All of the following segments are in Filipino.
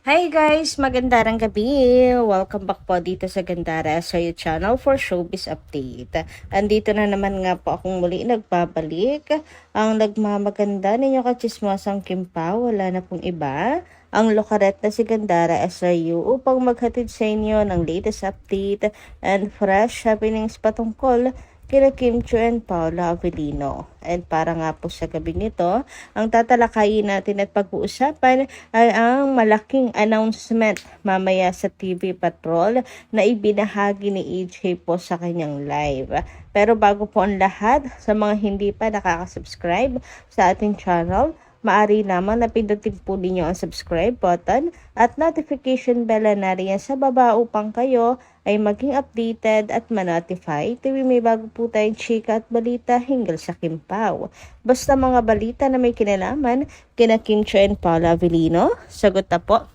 Hi guys! Magandang gabi! Welcome back po dito sa Gandara sa your channel for showbiz update. Andito na naman nga po akong muli nagbabalik. Ang nagmamaganda ninyo kachismosang Kimpa, wala na pong iba. Ang lokaret na si Gandara SRU upang maghatid sa inyo ng latest update and fresh happenings patungkol kina Kim Chiu and Paula Avellino. And para nga po sa gabi nito, ang tatalakayin natin at pag-uusapan ay ang malaking announcement mamaya sa TV Patrol na ibinahagi ni AJ po sa kanyang live. Pero bago po ang lahat, sa mga hindi pa nakaka-subscribe sa ating channel, maaari naman na pindutin po ninyo ang subscribe button at notification bell na riyan sa baba upang kayo ay maging updated at ma-notify tuwing may bago po tayong chika at balita hinggil sa Kim Pao. Basta mga balita na may kinalaman kina Kim Chiu and Paula Avellino, sagot na po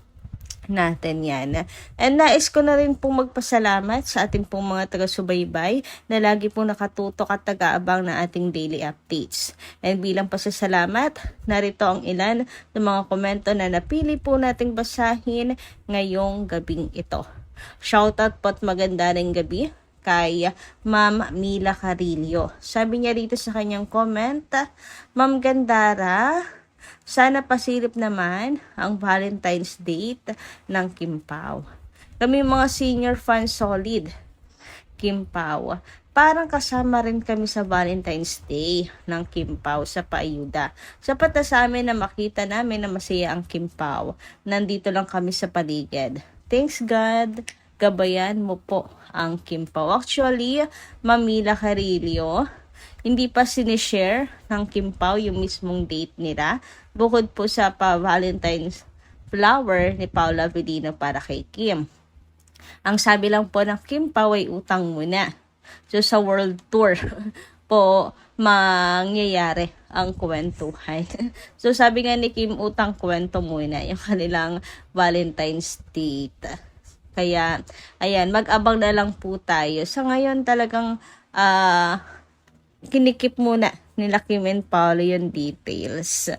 natin yan. And nais ko na rin pong magpasalamat sa ating pong mga taga-subaybay na lagi pong nakatutok at taga-abang na ating daily updates. And bilang pasasalamat, narito ang ilan ng mga komento na napili po nating basahin ngayong gabing ito. Shoutout po at maganda ring gabi kay Ma'am Mila Carillo. Sabi niya rito sa kanyang comment, Ma'am Gandara, sana pasilip naman ang Valentine's date ng Kim Pao. Kami mga senior fans solid, Kim Pao. Parang kasama rin kami sa Valentine's Day ng Kim Pao sa paayuda. Sapat na sa amin na makita namin na masaya ang Kim Pao. Nandito lang kami sa paligid. Thanks God, gabayan mo po ang Kim Pao. Actually, Mamila Carillo, hindi pa sinishare ng Kim Pao yung mismong date nila. Bukod po sa pa-Valentine's flower ni Paula Avellino para kay Kim. Ang sabi lang po ng Kim Pao ay utang muna. So sa world tour po mangyayari ang kwentuhan. So sabi nga ni Kim, utang kwento muna yung kanilang Valentine's date. Kaya ayan, mag-abang na lang po tayo. Sa ngayon talagang kinikip muna nila Kim and Paolo yung details.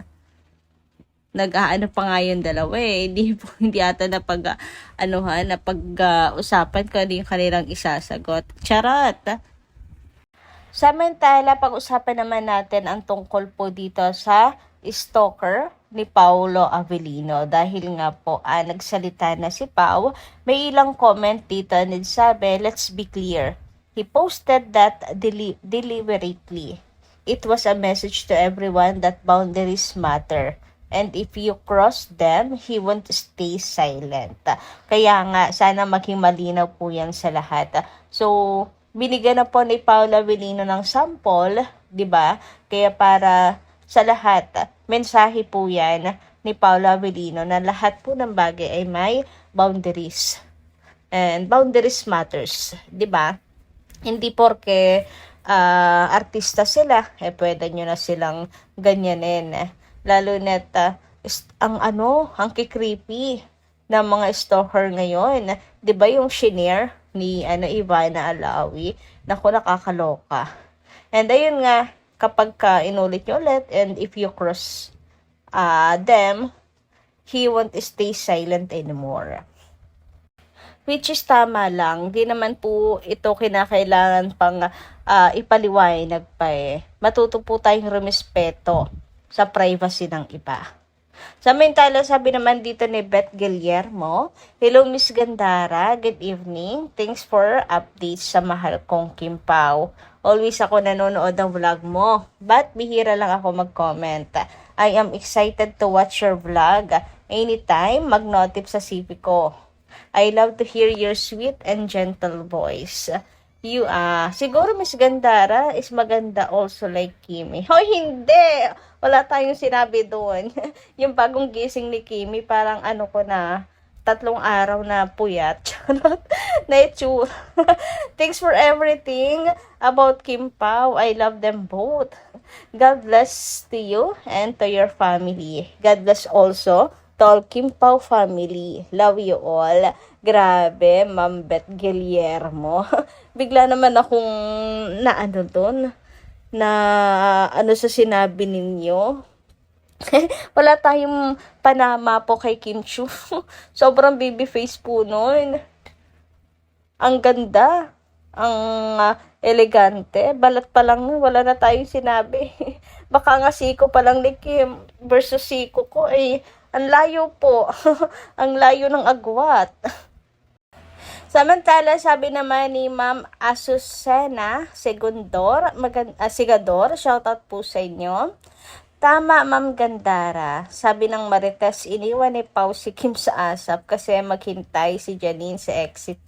Nag-aano pa nga yung dalawa hindi ata napag-usapan ko ano yung kanilang isasagot. Charot! Samantala, pag-usapan naman natin ang tungkol po dito sa stalker ni Paolo Avellino. Dahil nga po, nagsalita na si Pao, may ilang comment dito na sabi, let's be clear. He posted that deliberately. It was a message to everyone that boundaries matter. And if you cross them, he won't stay silent. Kaya nga, sana maging malinaw po yan sa lahat. So, binigyan na po ni Paula Avellino ng sample, di ba? Kaya para sa lahat, mensahe po yan ni Paula Avellino na lahat po ng bagay ay may boundaries. And boundaries matters, di ba? Hindi porke artista sila, pwede nyo na silang ganyanin. Lalo net ang creepy ng mga stalker ngayon. 'Di ba yung shinare ni Ivana Alawi? Naku, nakakaloka. And ayun nga, kapag inulit nyo ulit and if you cross them, he won't stay silent anymore. Which is tama lang. Di naman po ito kinakailangan pang ipaliwanag pa Matuto po tayong rumespeto sa privacy ng iba. Samantala, sabi naman dito ni Beth Guillermo, hello Miss Gandara, good evening. Thanks for updates sa mahal kong Kim Pao. Always ako nanonood ng vlog mo, but bihira lang ako mag-comment. I am excited to watch your vlog. Anytime, mag-notif sa CP ko. I love to hear your sweet and gentle voice. Siguro Miss Gandara is maganda also like Kimi. Hoy, hindi! Wala tayong sinabi doon. Yung bagong gising ni Kimi, parang 3 araw na puyat. Na itsura. Thanks for everything about Kim Pao. I love them both. God bless to you and to your family. God bless also to all Kim Pao family. Love you all. Grabe, Ma'am Beth Guillermo. Bigla naman akong sa sinabi ninyo. Wala tayong panama po kay Kim Chu. Sobrang baby face po nun. Ang ganda. Ang elegante. Balat pa lang nun, wala na tayong sinabi. Baka nga siko pa lang ni Kim versus siko ko. Ang layo po. Ang layo ng agwat. Samantala, sabi naman ni Ma'am Azucena Sigador, shoutout po sa inyo. Tama, Ma'am Gandara. Sabi ng Marites, iniwan ni Pao si Kim sa ASAP kasi maghintay si Janine sa exit.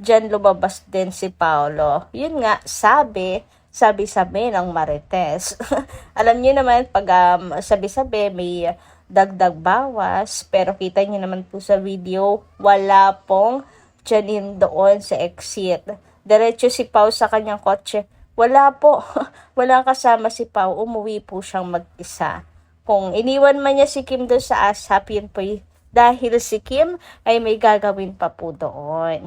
Diyan lumabas din si Paolo. Yun nga, sabi-sabi ng Marites. Alam niyo naman, pag sabi-sabi, may dagdag bawas. Pero kita niyo naman po sa video, wala pong Janine doon sa exit. Diretso si Pao sa kanyang kotse. Wala po. Wala kasama si Pao. Umuwi po siyang mag-isa. Kung iniwan man niya si Kim doon sa ASAP, yun po dahil si Kim ay may gagawin pa po doon.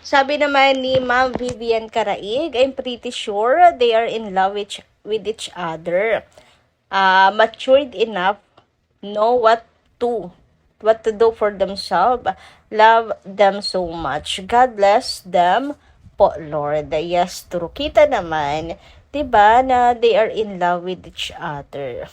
Sabi naman ni Ma'am Vivian Caraig, I'm pretty sure they are in love with each other. Matured enough, know what to do for themselves. Love them so much. God bless them po, Lord. Yes, true. Kita naman, diba, na they are in love with each other.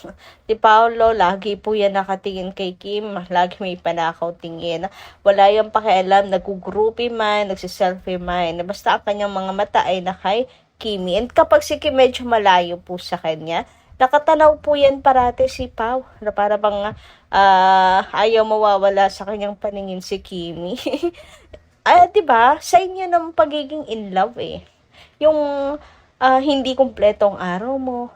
Si Paolo, lagi po yan nakatingin kay Kim. Lagi may panakaw tingin. Wala yung pakialam, nag-groupie man, nagsiselfie man. Basta ang kanyang mga mata ay na kay Kimi. And kapag si Kim medyo malayo po sa kanya, nakatanaw po yan parati si Pao. Na para bang ayaw mawawala sa kanyang paningin si Kimi. Diba? Sa inyo ng pagiging in love Yung hindi kumpleto ang araw mo.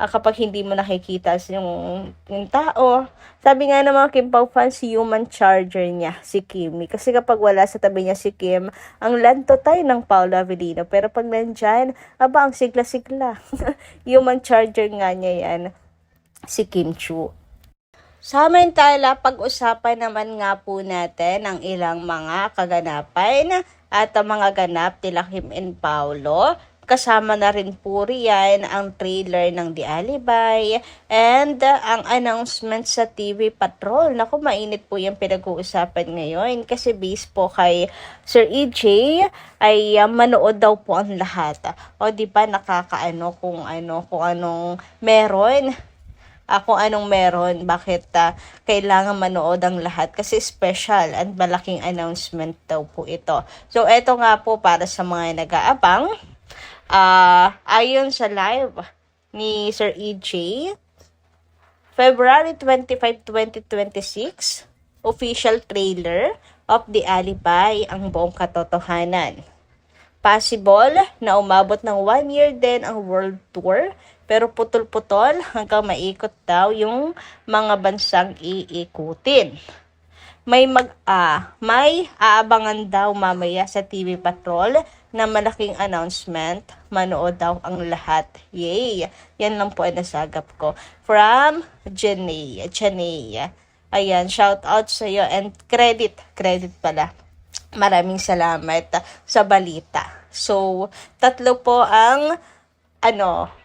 Kapag hindi mo nakikita yung tao. Sabi nga ng mga Kim Pao fans, si human charger niya, si Kimi. Kasi kapag wala sa tabi niya si Kim, ang lanto tayo ng Paolo Avellino. Pero pag nandyan, ang sigla-sigla. Human charger nga niya yan, si Kim Chu. Samantala, pag-usapan naman nga po natin ang ilang mga kaganapan at mga ganap nila Kim and Paolo. Kasama na rin po riyan ang trailer ng The Alibay and ang announcement sa TV Patrol. Naku, mainit po yung pinag-uusapan ngayon kasi based po kay Sir EJ ay manood daw po ang lahat. O di ba nakakaano kung anong meron. Kung anong meron, bakit kailangan manood ang lahat kasi special at malaking announcement daw po ito. So, eto nga po para sa mga nag-aabang. Ayon sa live ni Sir EJ, February 25, 2026, official trailer of The Alibay ang buong katotohanan. Possible na umabot ng 1 year din ang world tour, pero putol-putol hanggang maikot daw yung mga bansang iikutin. May aabangan daw mamaya sa TV Patrol na malaking announcement. Manood daw ang lahat. Yay! Yan lang po ang nasagap ko. From Jenny. Ayan, shout out sa iyo and credit pala. Maraming salamat sa balita. So, tatlo po ang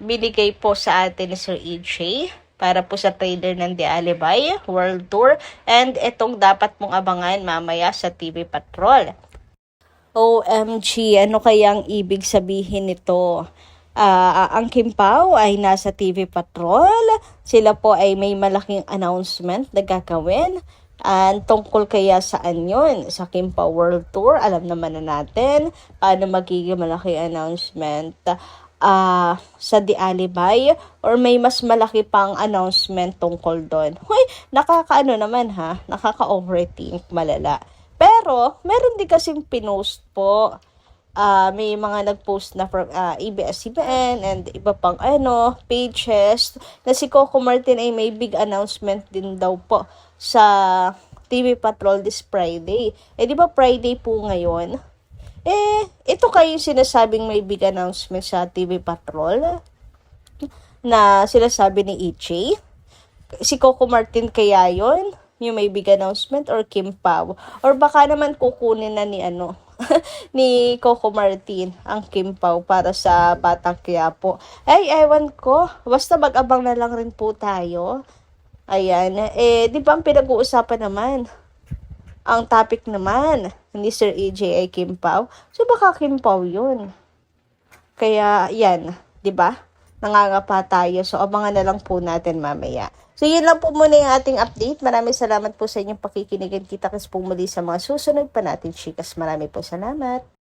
binigay po sa atin ni Sir EJ para po sa trailer ng The Alibay World Tour and itong dapat mong abangan mamaya sa TV Patrol. OMG, ano kayang ibig sabihin nito? Ang Kim Pao ay nasa TV Patrol. Sila po ay may malaking announcement na gagawin. Tungkol kaya saan yun? Sa Kim Pao World Tour, alam naman na natin paano magiging malaking announcement sa The Alibay or may mas malaki pang announcement tungkol doon. Hoy, nakaka-overthink malala. Pero, meron din kasing pinost po. May mga nag-post na from ABS-CBN and iba pang pages na si Coco Martin ay may big announcement din daw po sa TV Patrol this Friday. Di ba Friday po ngayon? Ito kayo sinasabing may big announcement sa TV Patrol na sinasabi ni EJ. Si Coco Martin kaya yon yung may big announcement or Kim Pao? Or baka naman kukunin na ni ni Coco Martin ang Kim Pao para sa Batang Quiapo. Ay, ewan ko. Basta mag-abang na lang rin po tayo. Ayan. Di ba ang pinag-uusapan naman? Ang topic naman ni Sir AJ ay Kim Pao. So, baka Kim Pao yun. Kaya, yan. Di ba? Nangangapa tayo. So, abangan na lang po natin mamaya. So, yun lang po muna yung ating update. Maraming salamat po sa inyong pakikinig. Kita-kits po muli sa mga susunod pa natin, chikas. Maraming po salamat.